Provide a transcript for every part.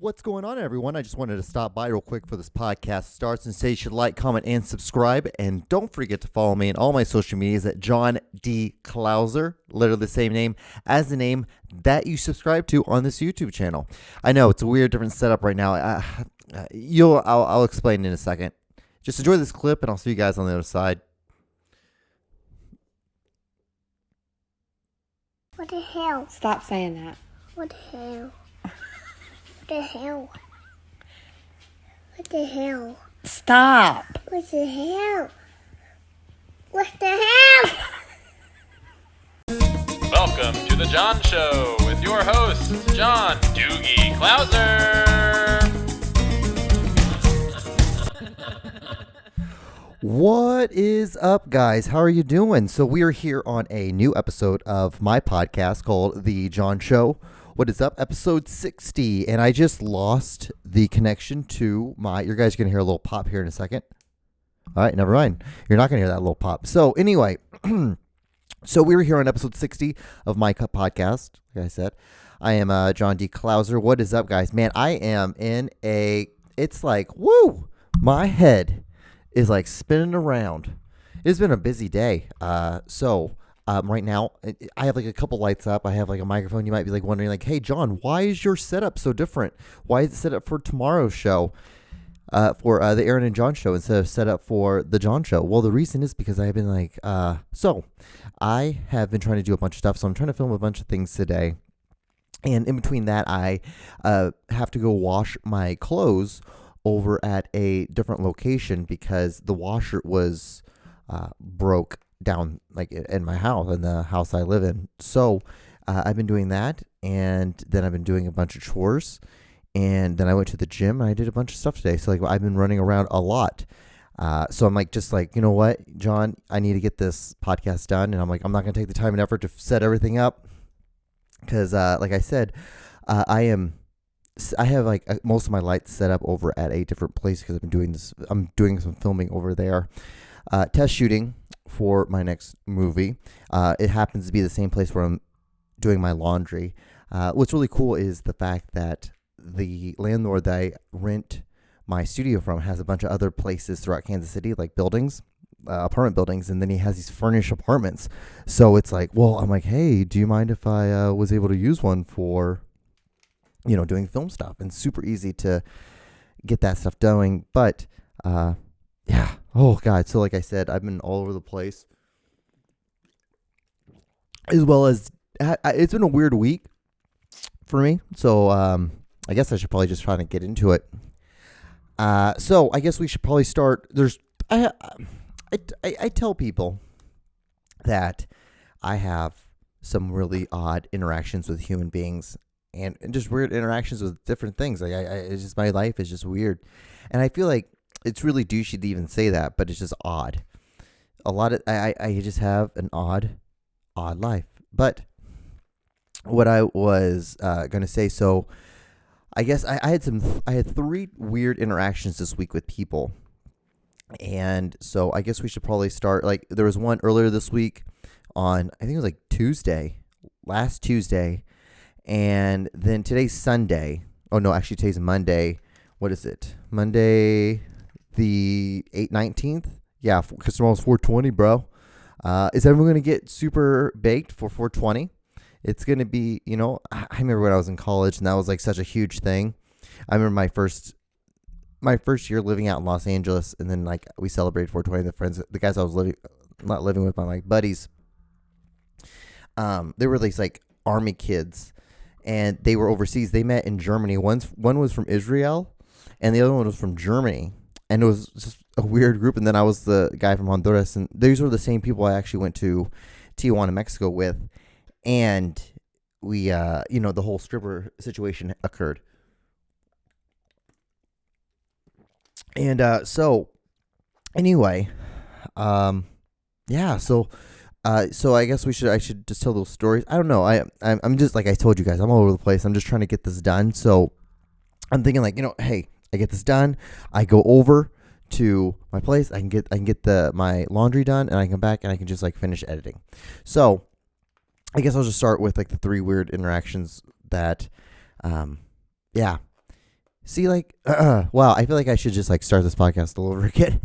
What's going on, everyone? I just wanted to stop by real quick for this podcast starts and say you should like, comment, and subscribe. And don't forget to follow me on all my social medias at John D. Clouser, literally the same name as the name that you subscribe to on this YouTube channel. I know it's a weird, different setup right now. I'll explain in a second. Just enjoy this clip, and I'll see you guys on the other side. What the hell? Stop saying that. What the hell? What the hell? What the hell? Stop. What the hell? What the hell? Welcome to The John Show with your host, John Doogie Clouser. What is up, guys? How are you doing? So we are here on a new episode of my podcast called The John Show. What is up? Episode 60. And I just lost the connection to you're guys going to hear a little pop here in a second. All right, never mind. You're not going to hear that little pop. So anyway, so we were here on episode 60 of my podcast. Like I said, I am John D. Clouser. What is up, guys? Man, I am it's like, woo, my head is like spinning around. It's been a busy day. Right now, I have like a couple lights up. I have like a microphone. You might be like wondering, like, hey, John, why is your setup so different? Why is it set up for tomorrow's show, for the Aaron and John show instead of set up for the John show? Well, the reason is because I've been like, I have been trying to do a bunch of stuff. So I'm trying to film a bunch of things today. And in between that, I have to go wash my clothes over at a different location because the washer was broke down like in my house, in the house I live in. So I've been doing that, and then I've been doing a bunch of chores, and then I went to the gym and I did a bunch of stuff today. So like I've been running around a lot. So I'm like, just like, you know what, John, I need to get this podcast done. And I'm like, I'm not going to take the time and effort to set everything up because like I said, I have like most of my lights set up over at a different place because I'm doing some filming over there. Test shooting for my next movie. It happens to be the same place where I'm doing my laundry. What's really cool is the fact that the landlord that I rent my studio from has a bunch of other places throughout Kansas City, like buildings, apartment buildings, and then he has these furnished apartments. So it's like, well, I'm like, hey, do you mind if I was able to use one for, doing film stuff? And super easy to get that stuff going. But, yeah. Oh, God. So like I said, I've been all over the place. As well as, it's been a weird week for me. So I guess I should probably just try to get into it. So I guess we should probably start. I tell people that I have some really odd interactions with human beings and just weird interactions with different things. Like it's just, my life is just weird. And I feel like it's really douchey to even say that, but it's just odd. I just have an odd life. But what I was going to say, so I guess I had 3 weird interactions this week with people. And so I guess we should probably start, like there was one earlier this week on, I think it was like last Tuesday. And then today's Sunday. Oh no, actually today's Monday. What is it? Monday the 19th? Yeah, because tomorrow's 420, bro. Is everyone going to get super baked for 420? It's going to be, I remember when I was in college and that was like such a huge thing. I remember my first year living out in Los Angeles, and then like we celebrated 420. The guys I was not living with, my buddies, they were these like army kids, and they were overseas. They met in Germany. One was from Israel, and the other one was from Germany. And it was just a weird group. And then I was the guy from Honduras. And these were the same people I actually went to Tijuana, Mexico with. And we, the whole stripper situation occurred. And so anyway, yeah. So I guess I should just tell those stories. I don't know. I'm just, like I told you guys, I'm all over the place. I'm just trying to get this done. So I'm thinking like, hey, I get this done. I go over to my place. I can get my laundry done, and I come back and I can just like finish editing. So I guess I'll just start with like the 3 weird interactions that, yeah. See, like, wow, I feel like I should just like start this podcast all over again.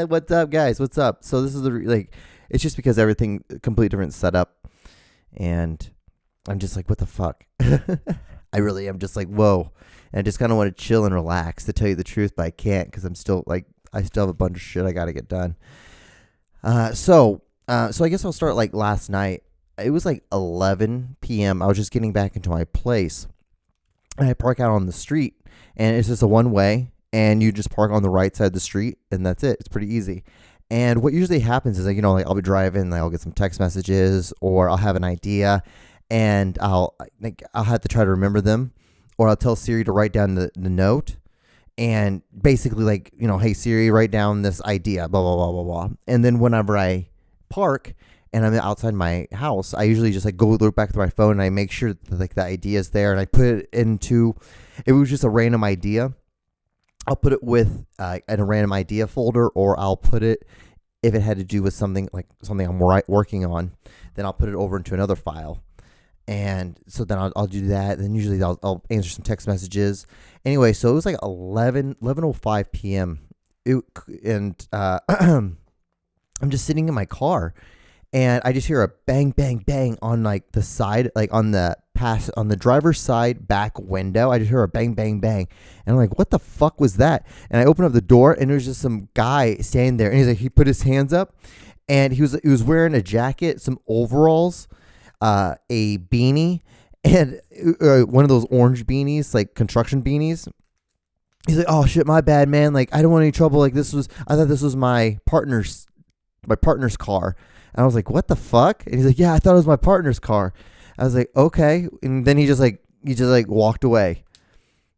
What's up, guys? What's up? So this is like, it's just because everything completely different setup, and I'm just like, what the fuck? I really am just like, whoa, and I just kind of want to chill and relax, to tell you the truth, but I can't because I'm still like, I still have a bunch of shit I got to get done. So I guess I'll start like last night. It was like 11 p.m. I was just getting back into my place. And I park out on the street, and it's just a one way, and you just park on the right side of the street, and that's it. It's pretty easy. And what usually happens is, like, like I'll be driving, like I'll get some text messages, or I'll have an idea, and I'll have to try to remember them, or I'll tell Siri to write down the note, and basically like, hey Siri, write down this idea, blah blah blah blah blah. And then whenever I park and I'm outside my house, I usually just like go look back through my phone and I make sure that like the idea is there, and I put it into, if it was just a random idea, I'll put it with in a random idea folder, or I'll put it, if it had to do with something I'm working on, then I'll put it over into another file. And so then I'll do that. Then usually I'll answer some text messages. Anyway, so it was like 11:05 p.m. And I'm just sitting in my car, and I just hear a bang, bang, bang on like the side, like on the driver's side back window. I just hear a bang, bang, bang. And I'm like, what the fuck was that? And I open up the door, and there's just some guy standing there. And he's like, he put his hands up, and he was wearing a jacket, some overalls, a beanie, and one of those orange beanies, like construction beanies. He's like, oh shit, my bad, man. Like, I don't want any trouble. Like, I thought this was my partner's car. And I was like, what the fuck? And he's like, yeah, I thought it was my partner's car. I was like, okay. And then he just walked away.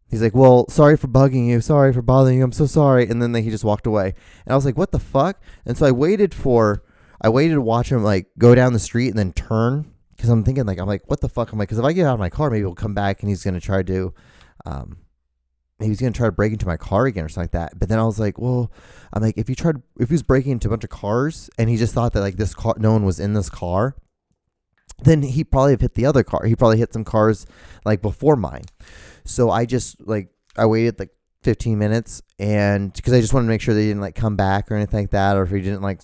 He's like, well, sorry for bugging you. Sorry for bothering you. I'm so sorry. And then he just walked away. And I was like, what the fuck? And so I waited to watch him like go down the street and then turn. Because I'm thinking, like, what the fuck? I'm like, because if I get out of my car, maybe he'll come back and he's going to try to, break into my car again or something like that. But then I was like, well, I'm like, if he was breaking into a bunch of cars and he just thought that like this car, no one was in this car, then he probably have hit the other car. He probably hit some cars like before mine. So I just I waited like 15 minutes, and because I just wanted to make sure they didn't like come back or anything like that, or if he didn't like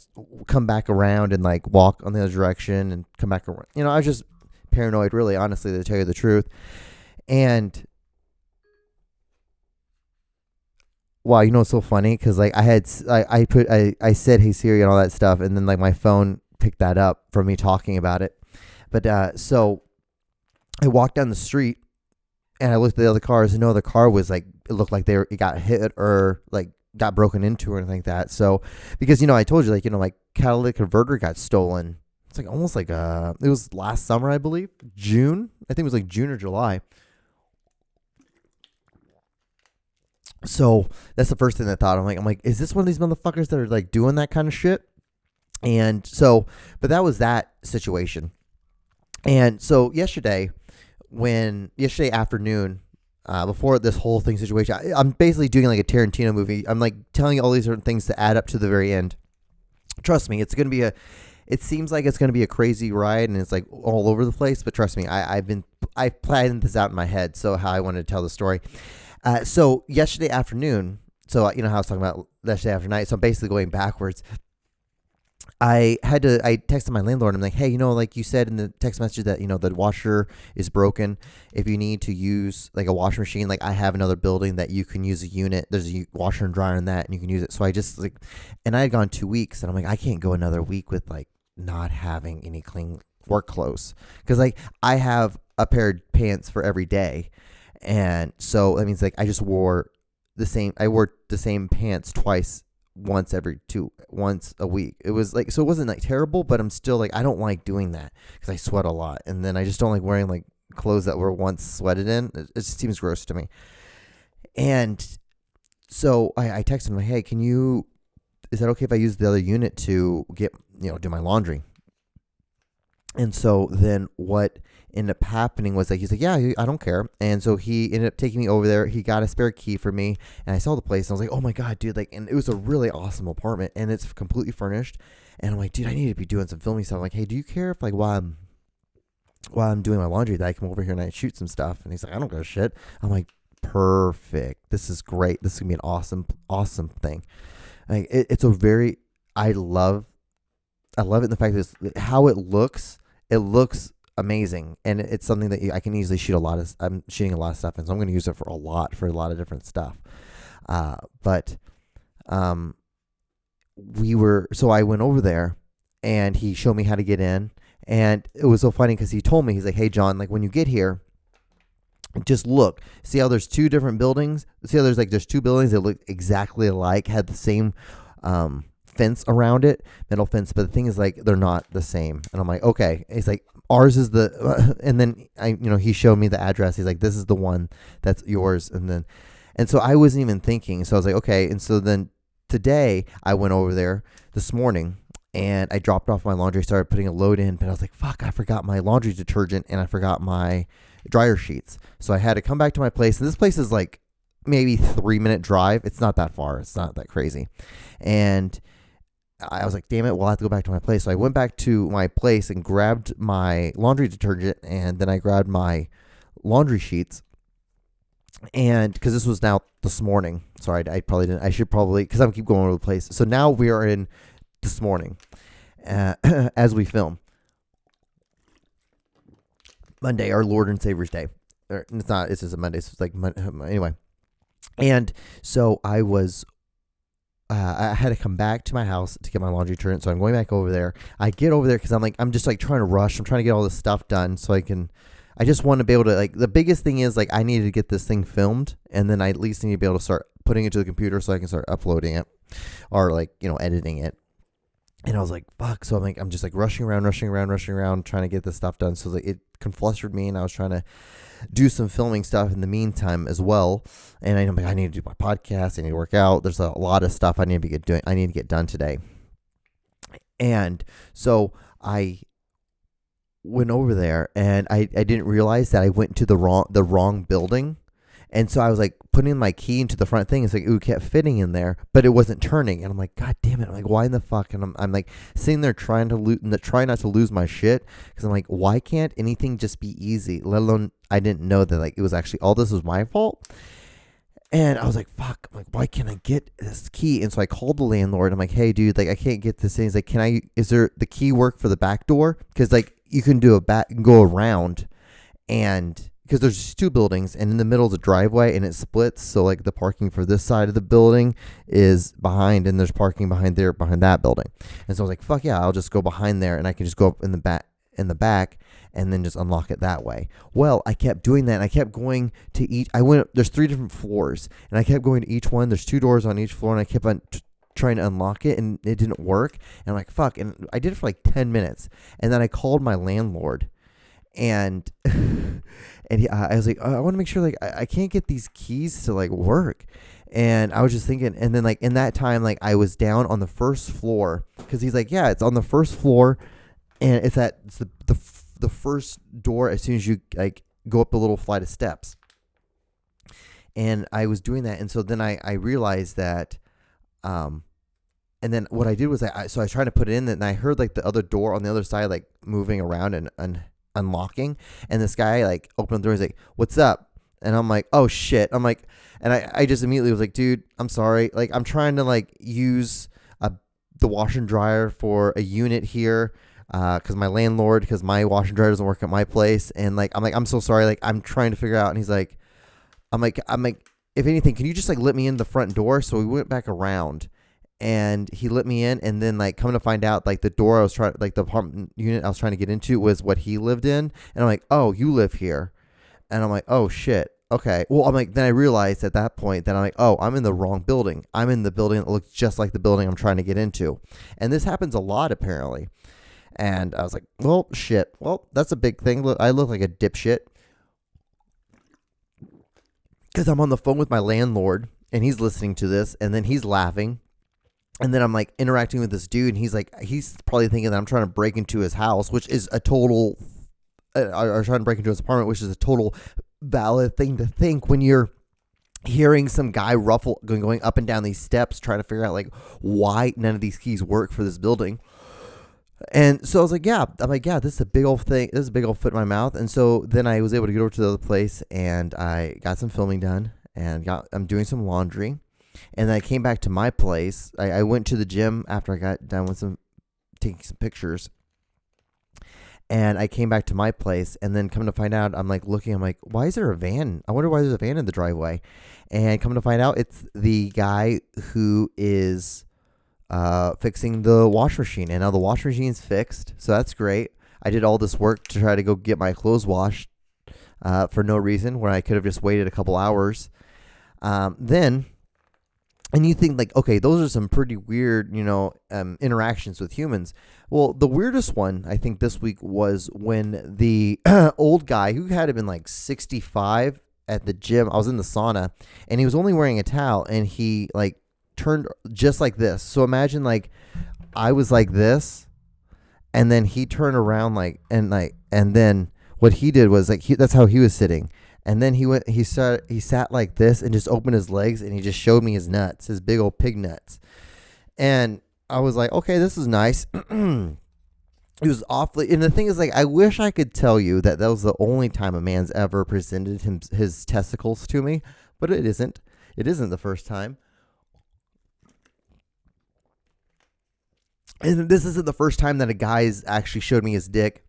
come back around and like walk on the other direction and come back around. I was just paranoid, really, honestly, to tell you the truth. And wow, it's so funny because like I said hey Siri and all that stuff, and then like my phone picked that up from me talking about it. But so I walked down the street, and I looked at the other cars, and no other car was like, it looked like it got hit or like got broken into or anything like that. So, because, I told you, like, my catalytic converter got stolen. It's like almost like it was last summer, I believe, June. I think it was like June or July. So that's the first thing I thought. I'm like, is this one of these motherfuckers that are like doing that kind of shit? And so, but that was that situation. And so yesterday afternoon, before this whole thing situation, I'm basically doing like a Tarantino movie. I'm like telling you all these different things to add up to the very end. Trust me, it seems like it's going to be a crazy ride, and it's like all over the place, but trust me, I've planned this out in my head. So how I wanted to tell the story. So yesterday afternoon, so how I was talking about yesterday after night. So I'm basically going backwards. I texted my landlord, and I'm like, hey, like you said in the text message that, the washer is broken. If you need to use like a washing machine, like I have another building that you can use a unit. There's a washer and dryer in that, and you can use it. So I just and I had gone 2 weeks, and I'm like, I can't go another week with like not having any clean work clothes. Cause like I have a pair of pants for every day. And so that means like I wore the same pants once a week. It was like, so it wasn't like terrible, but I'm still like, I don't like doing that because I sweat a lot, and then I just don't like wearing like clothes that were once sweated in. It just seems gross to me. And so I texted him like, hey, is that okay if I use the other unit to get, do my laundry? And so then what ended up happening was like, he's like, yeah, I don't care. And so he ended up taking me over there. He got a spare key for me, and I saw the place, and I was like, oh my God, dude. Like, and it was a really awesome apartment, and it's completely furnished. And I'm like, dude, I need to be doing some filming stuff. I'm like, hey, do you care if like while I'm while I'm doing my laundry that I come over here and I shoot some stuff. And he's like, I don't give a shit. I'm like, perfect. This is great. This is gonna be an awesome thing. Like it's a very, I love it in the fact that how it looks. It looks amazing, and it's something that I can easily shoot I'm shooting a lot of stuff, and so I'm going to use it for a lot of different stuff. But so I went over there, and he showed me how to get in, and it was so funny because he told me, he's like, hey John, like when you get here, just look, see how there's two different buildings, see how there's two buildings that look exactly alike, had the same fence around it, metal fence, but the thing is, like, they're not the same. And I'm like, okay. He's like, ours is the and then he showed me the address. He's like, this is the one that's yours. And so I wasn't even thinking, so I was like, okay. And so then today I went over there this morning and I dropped off my laundry, started putting a load in, but I was like, fuck, I forgot my laundry detergent and I forgot my dryer sheets. So I had to come back to my place, and this place is like maybe 3-minute drive. It's not that far. It's not that crazy. And I was like, damn it, well, I have to go back to my place. So I went back to my place and grabbed my laundry detergent, and then I grabbed my laundry sheets. And because this was now this morning. Sorry, I probably didn't. I should probably, because I'm keep going over the place. So now we are in this morning as we film. Monday, our Lord and Savior's Day. It's not, it's just a Monday. So it's like, anyway. And so I had to come back to my house to get my laundry detergent, so I'm going back over there. I get over there because I'm just like trying to rush. I'm trying to get all this stuff done so I just want to be able to, like, the biggest thing is, like, I needed to get this thing filmed, and then I at least need to be able to start putting it to the computer so I can start uploading it or, like, editing it. And I was like, fuck. So I'm just like rushing around, trying to get this stuff done. So it flustered me, and I was trying to do some filming stuff in the meantime as well. And I'm like, I need to do my podcast. I need to work out. There's a lot of stuff I need to get done today. And so I went over there, and I didn't realize that I went to the wrong building. And so I was like putting my key into the front thing. It's like, it kept fitting in there, but it wasn't turning. And I'm like, God damn it. I'm like, why in the fuck? And I'm like sitting there trying not to lose my shit. Cause I'm like, why can't anything just be easy? Let alone, I didn't know that, like, it was actually, all this was my fault. And I was like, fuck, I'm like, why can't I get this key? And so I called the landlord. I'm like, hey dude, like, I can't get this in. He's like, is there the key work for the back door? Cause like you can go around, and because there's two buildings, and in the middle is a driveway, and it splits. So like the parking for this side of the building is behind, and there's parking behind that building. And so I was like, fuck yeah, I'll just go behind there, and I can just go up in the back, and then just unlock it that way. Well, I kept doing that, and I kept going to each. There's 3 different floors, and I kept going to each one. There's 2 doors on each floor, and I kept on trying to unlock it, and it didn't work. And I'm like, fuck. And I did it for like 10 minutes, and then I called my landlord, and I was like, I want to make sure, like, I can't get these keys to, like, work. And I was just thinking, and then, like, in that time, like, I was down on the first floor, because he's like, yeah, it's on the first floor, and it's the first door as soon as you, like, go up the little flight of steps. And I was doing that, and so then I realized that, and then what I did was so I was trying to put it in, and I heard, like, the other door on the other side, like, moving around and unlocking, and this guy, like, opened the door. He's like, what's up? And I'm like, oh shit. I'm like, and I just immediately was like, dude, I'm sorry, like, I'm trying to, like, use the washer and dryer for a unit here, because my washer and dryer doesn't work at my place, and, like, I'm so sorry, like, I'm trying to figure out. And he's like, I'm like, if anything, can you just, like, let me in the front door? So we went back around, and he let me in, and then, like, coming to find out, like, the door I was trying, like, the apartment unit I was trying to get into was what he lived in. And I'm like, oh, you live here? And I'm like, oh shit, okay. Well, I'm like, then I realized at that point that I'm like, oh, I'm in the wrong building. I'm in the building that looks just like the building I'm trying to get into. And this happens a lot, apparently. And I was like, well, shit. Well, that's a big thing. I look like a dipshit, because I'm on the phone with my landlord, and he's listening to this, and then he's laughing. And then I'm, like, interacting with this dude, and he's probably thinking that I'm trying to break into his house, which is a total, or trying to break into his apartment, which is a total valid thing to think when you're hearing some guy going up and down these steps, trying to figure out, like, why none of these keys work for this building. And so I was like, yeah. I'm like, yeah, this is a big old thing. This is a big old foot in my mouth. And so then I was able to get over to the other place, and I got some filming done, and I'm doing some laundry. And then I came back to my place. I went to the gym after I got done with taking some pictures. And I came back to my place, and then come to find out, I'm like looking, I'm like, why is there a van? I wonder why there's a van in the driveway. And come to find out, it's the guy who is fixing the wash machine. And now the wash machine's fixed, so that's great. I did all this work to try to go get my clothes washed for no reason, where I could have just waited a couple hours. And you think like, okay, those are some pretty weird, interactions with humans. Well, the weirdest one I think this week was when the old guy who had been like 65 at the gym. I was in the sauna, and he was only wearing a towel, and he like turned just like this. So imagine like I was like this, and then he turned around and then what he did was like that's how he was sitting. And then he sat like this and just opened his legs, and he just showed me his nuts, his big old pig nuts. And I was like, okay, this is nice. It was awfully, and the thing is, like, I wish I could tell you that was the only time a man's ever presented his testicles to me, but it isn't. It isn't the first time. And this isn't the first time that a guy's actually showed me his dick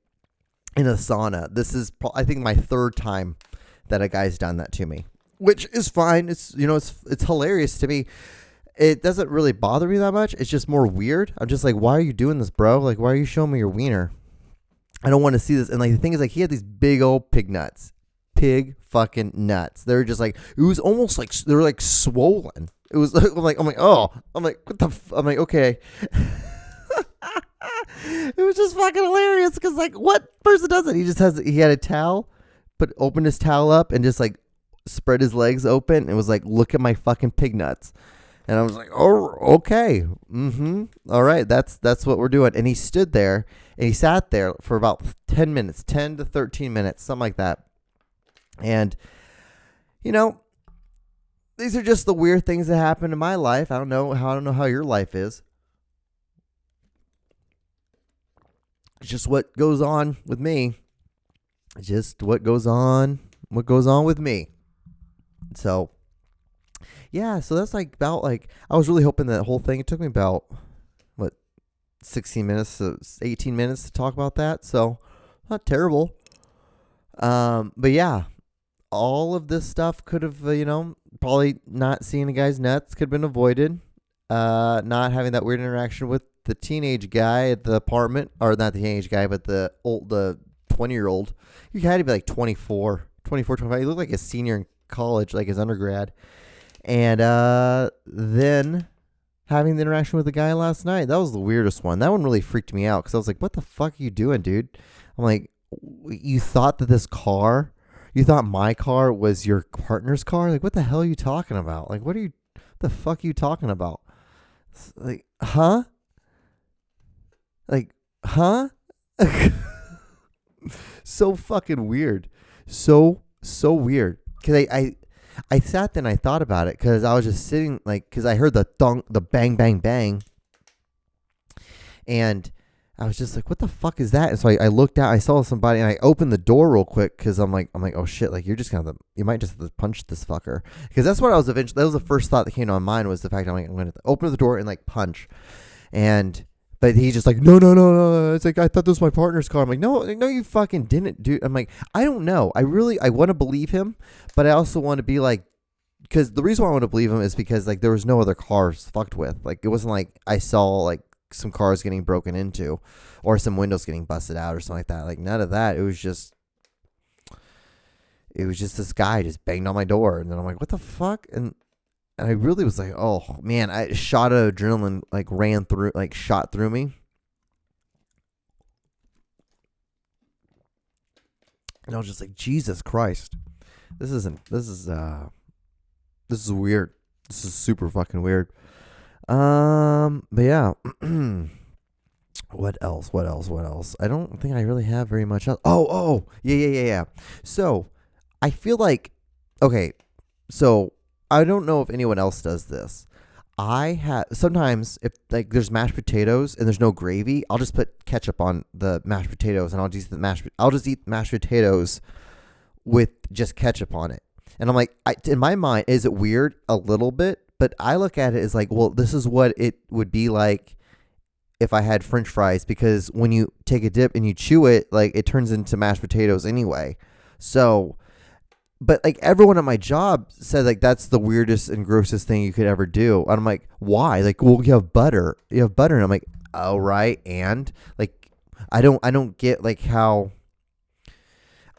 in a sauna. This is, I think, my third time that a guy's done that to me, which is fine. It's hilarious to me. It doesn't really bother me that much. It's just more weird. I'm just like, why are you doing this, bro? Like, why are you showing me your wiener? I don't want to see this. And like, the thing is, like, he had these big old pig nuts, pig fucking nuts. They're just like, it was almost like they were like swollen. It was I'm like, oh, I'm like, what the? I'm like, okay. It was just fucking hilarious because like, what person does it? He had a towel, but opened his towel up and just like spread his legs open and was like, look at my fucking pig nuts. And I was like, oh, okay. All right. That's what we're doing. And he stood there and he sat there for about 10 minutes, 10 to 13 minutes, something like that. And, these are just the weird things that happen in my life. I don't know how your life is. It's just what goes on with me. Just what goes on with me. So yeah, so that's like about like, I was really hoping that whole thing, it took me about 16 minutes to 18 minutes to talk about that, so not terrible. But yeah, all of this stuff could have probably not seeing a guy's nuts could have been avoided. Not having that weird interaction with the teenage guy at the apartment, or not the teenage guy, but the 20-year-old. You had to be like 24, 25. He looked like a senior in college, like his undergrad. And then having the interaction with the guy last night, that was the weirdest one. That one really freaked me out because I was like, what the fuck are you doing, dude? I'm like, you thought my car was your partner's car? Like, what the hell are you talking about? Like, what the fuck are you talking about? It's like, huh? Like, huh? So fucking weird. So weird. Because I sat there and I thought about it because I was just sitting like, because I heard the thunk, the bang, bang, bang. And I was just like, what the fuck is that? And so I looked out, I saw somebody, and I opened the door real quick because I'm like, oh shit, like you might just have to punch this fucker. Because that's what that was the first thought that came to my mind, was the fact I'm going to open the door and like punch. But he's just like, no. It's like, I thought this was my partner's car. I'm like, no, you fucking didn't, dude. I'm like, I don't know. I want to believe him, but I also want to be like, because the reason why I want to believe him is because like there was no other cars fucked with. Like it wasn't like I saw like some cars getting broken into or some windows getting busted out or something like that. Like none of that. It was just this guy just banged on my door, and then I'm like, what the fuck? And I really was like, oh man, a shot of adrenaline like shot through me. And I was just like, Jesus Christ. This is weird. This is super fucking weird. But yeah. What else? I don't think I really have very much else. Oh, yeah. So, I feel like, okay, so I don't know if anyone else does this. I have sometimes if like there's mashed potatoes and there's no gravy, I'll just put ketchup on the mashed potatoes and I'll just eat mashed potatoes with just ketchup on it. And I'm like, in my mind, is it weird? A little bit, but I look at it as like, well, this is what it would be like if I had French fries, because when you take a dip and you chew it, like it turns into mashed potatoes anyway. So, but like everyone at my job said like that's the weirdest and grossest thing you could ever do. And I'm like, why? Like, well, you have butter. And I'm like, oh, right. And like, I don't get like how,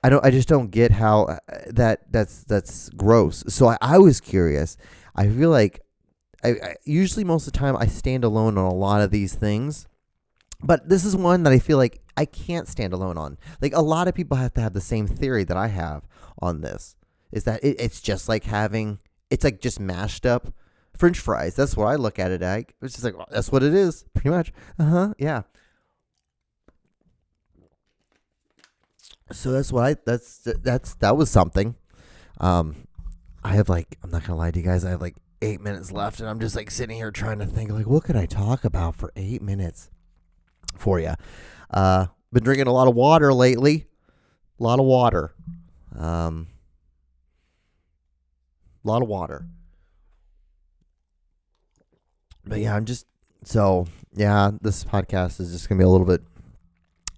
I just don't get how that's gross. So I was curious. I feel like I usually most of the time I stand alone on a lot of these things, but this is one that I feel like I can't stand alone on. Like a lot of people have to have the same theory that I have on this, is that it's just like it's like just mashed up French fries. That's what I look at it as. It's just like, well, that's what it is, pretty much. Yeah. So that was something. I have like, I'm not gonna lie to you guys, I have like 8 minutes left, and I'm just like sitting here trying to think like, what could I talk about for 8 minutes for you? Been drinking a lot of water lately. A lot of water. But yeah, this podcast is just gonna be a little bit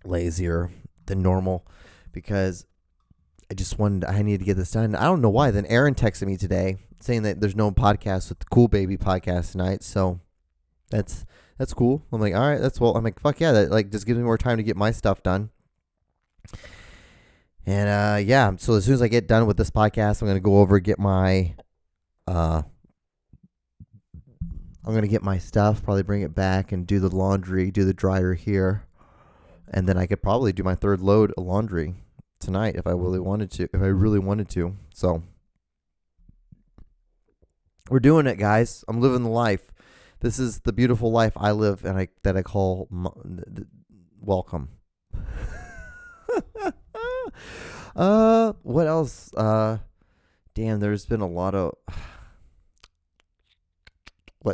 lazier than normal because I needed to get this done. I don't know why. Then Aaron texted me today saying that there's no podcast with the Cool Baby podcast tonight. So that's cool. I'm like, all right, I'm like, fuck yeah. That like just gives me more time to get my stuff done. And yeah, so as soon as I get done with this podcast, I'm going to go over and get my stuff, probably bring it back and do the laundry, do the dryer here. And then I could probably do my third load of laundry tonight if I really wanted to. So we're doing it, guys. I'm living the life. This is the beautiful life I live, and that I call welcome. What else? Damn, there's been a lot of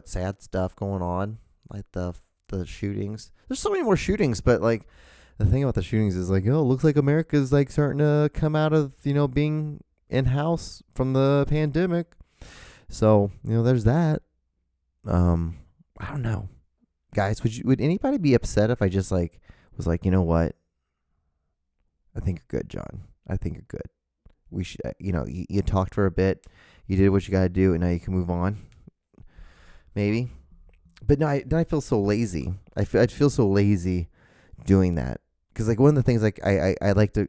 sad stuff going on, like the shootings. There's so many more shootings, but like the thing about the shootings is like, oh, it looks like America's like starting to come out of, being in house from the pandemic. So, there's that. I don't know. Guys, would anybody be upset if I just like was like, you know what? I think you're good, John. I think you're good. We should, you talked for a bit. You did what you got to do, and now you can move on. Maybe. But no, then I feel so lazy. I'd feel so lazy doing that. Because like one of the things like I like to,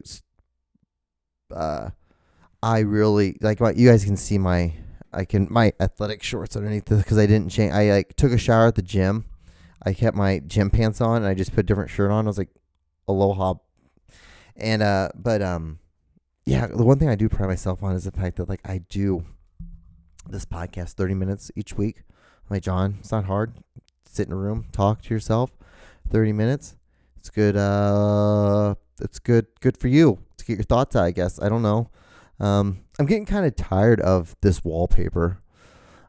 I really like you guys can see my athletic shorts underneath this because I didn't change. I like took a shower at the gym. I kept my gym pants on and I just put a different shirt on. I was like, aloha. And yeah, the one thing I do pride myself on is the fact that like I do this podcast 30 minutes each week. I'm like, John, it's not hard. Sit in a room, talk to yourself, 30 minutes. It's good. It's good for you to get your thoughts out, I guess. I don't know. I'm getting kind of tired of this wallpaper.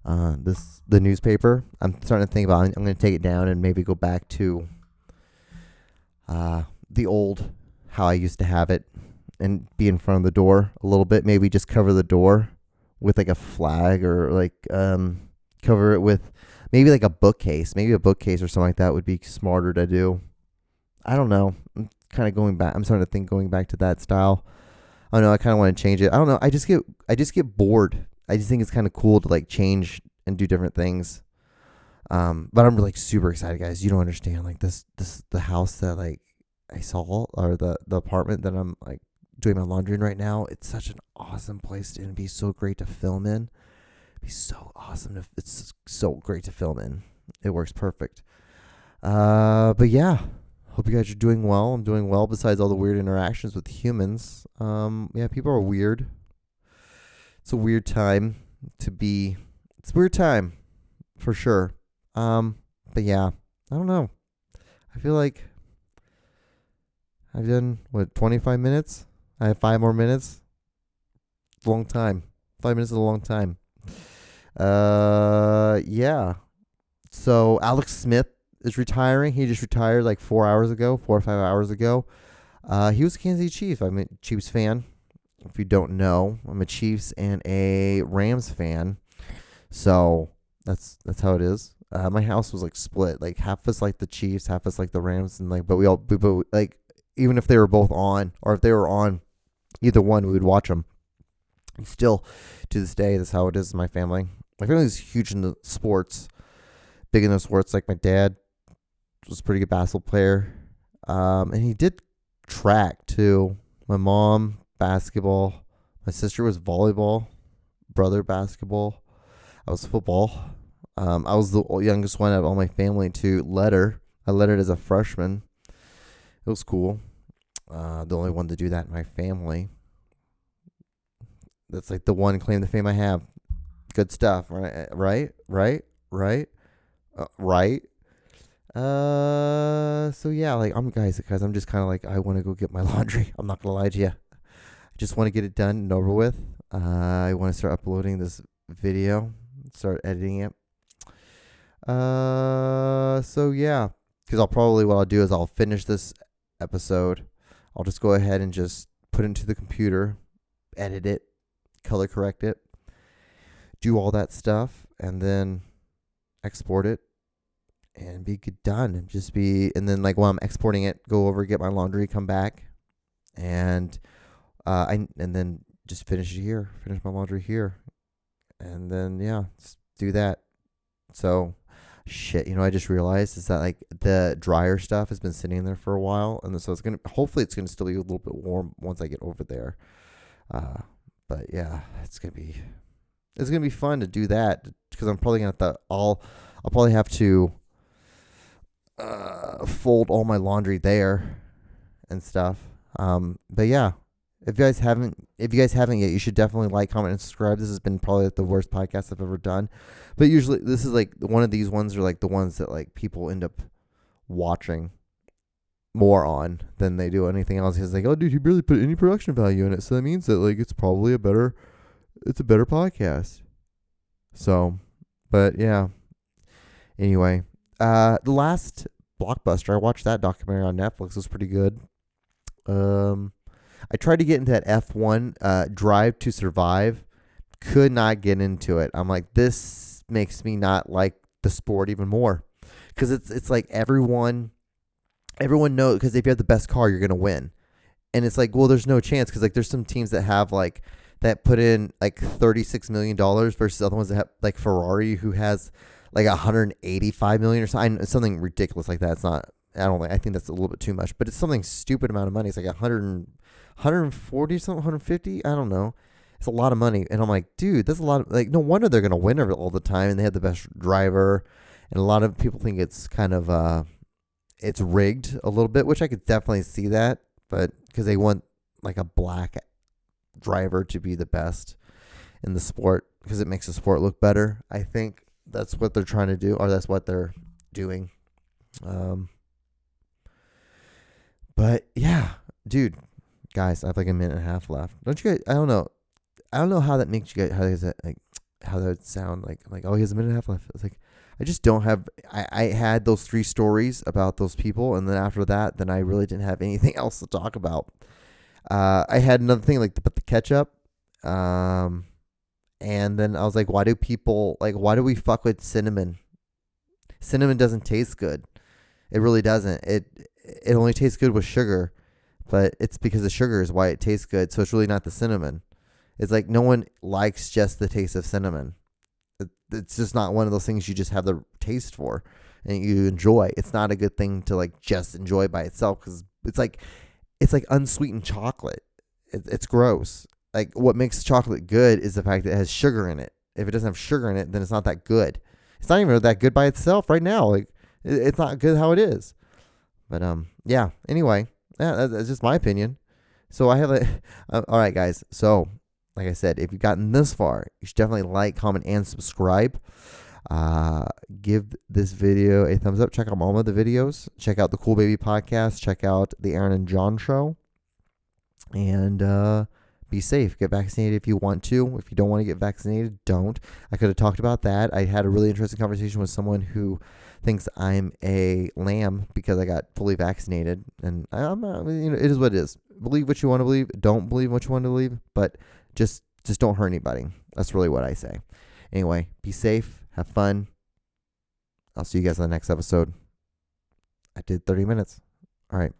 The newspaper. I'm starting to think about I'm going to take it down and maybe go back to the old how I used to have it and be in front of the door a little bit. Maybe just cover the door with like a flag or like cover it with maybe like a bookcase. Maybe a bookcase or something like that would be smarter to do. I don't know. I'm kind of going back. I'm starting to think going back to that style. I don't know. I kind of want to change it. I don't know. I just get bored. I just think it's kind of cool to like change and do different things. But I'm like super excited, guys. You don't understand. Like the house that like I saw, or the apartment that I'm like doing my laundry in right now. It's such an awesome place to, and be so great to film in. It'd be so awesome. It's so great to film in. It works perfect. But yeah. Hope you guys are doing well. I'm doing well besides all the weird interactions with humans. Yeah, people are weird. It's a weird time to be. It's a weird time for sure. But yeah, I don't know. I feel like I've done 25 minutes? I have 5 more minutes. Long time. 5 minutes is a long time. Yeah. So Alex Smith is retiring. He just retired like 4 or 5 hours ago. He was a Kansas City Chief. I'm a Chiefs fan. If you don't know, I'm a Chiefs and a Rams fan. So that's how it is. My house was like split. Like half of us like the Chiefs, half of us like the Rams, and like, but we like, even if they were both on, or if they were on either one, we would watch them. And still, to this day, that's how it is in my family. My family is huge into sports, big into sports. Like my dad was a pretty good basketball player, and he did track too. My mom basketball. My sister was volleyball. Brother basketball. I was football. I was the youngest one out of all my family to letter. I lettered as a freshman. It was cool. The only one to do that in my family. That's like the one claim to fame I have. Good stuff, right? Right. So yeah, like I'm just kind of like, I want to go get my laundry. I'm not gonna lie to you. I just want to get it done and over with. I want to start uploading this video, start editing it. So yeah, because what I'll do is I'll finish this episode. I'll just go ahead and just put it into the computer, edit it, color correct it, do all that stuff, and then export it and be done. And then like while I'm exporting it, go over, get my laundry, come back, and then just finish my laundry here, and then yeah, just do that. So shit, I just realized is that like the dryer stuff has been sitting there for a while, and so hopefully it's gonna still be a little bit warm once I get over there. But yeah, it's gonna be fun to do that, because I'm probably gonna I'll probably have to fold all my laundry there and stuff. But yeah, if you guys haven't yet, you should definitely like, comment, and subscribe. This has been probably like the worst podcast I've ever done, but usually this is like one of these ones are like the ones that like people end up watching more on than they do anything else. He's like, oh dude, you barely put any production value in it, so that means that like it's probably a better podcast. So, but yeah. Anyway, the last Blockbuster, I watched that documentary on Netflix. It was pretty good. I tried to get into that F1 Drive to Survive. Could not get into it. I'm like, this makes me not like the sport even more, because it's like everyone knows, because if you have the best car, you're gonna win, and it's like, well, there's no chance, because like there's some teams that have like that put in like $36 million versus other ones that have like Ferrari, who has like 185 million or something ridiculous like that. It's not. I think that's a little bit too much, but it's something stupid amount of money. It's like 140 something, 150. I don't know. It's a lot of money, and I'm like, dude, that's a lot of, like, no wonder they're gonna win all the time, and they have the best driver, and a lot of people think it's kind of it's rigged a little bit, which I could definitely see that, but because they want like a black driver to be the best in the sport, because it makes the sport look better. I think that's what they're trying to do, or that's what they're doing. But yeah, dude, guys, I have like a minute and a half left. Don't you guys? I don't know how that makes you guys. How does that how that would sound like? I'm like, oh, he has a minute and a half left. It's like, I just don't have. I had those 3 stories about those people, and then after that, then I really didn't have anything else to talk about. I had another thing like the ketchup, and then I was like, why do we fuck with cinnamon? Cinnamon doesn't taste good. It really doesn't. It only tastes good with sugar, but it's because the sugar is why it tastes good. So it's really not the cinnamon. It's like no one likes just the taste of cinnamon. It's just not one of those things you just have the taste for and you enjoy. It's not a good thing to like just enjoy by itself, because it's like unsweetened chocolate. It's gross. Like, what makes chocolate good is the fact that it has sugar in it. If it doesn't have sugar in it, then it's not that good. It's not even that good by itself right now. Like, it's not good how it is. But yeah. Anyway, yeah, that's just my opinion. So I have all right, guys. So, like I said, if you've gotten this far, you should definitely like, comment, and subscribe. Give this video a thumbs up. Check out all of the videos. Check out the Cool Baby podcast. Check out the Aaron and John show. And be safe. Get vaccinated if you want to. If you don't want to get vaccinated, don't. I could have talked about that. I had a really interesting conversation with someone who thinks I'm a lamb because I got fully vaccinated, and I'm not, it is what it is. Believe what you want to believe. Don't believe what you want to believe, but just don't hurt anybody. That's really what I say. Anyway, be safe. Have fun. I'll see you guys in the next episode. I did 30 minutes. All right.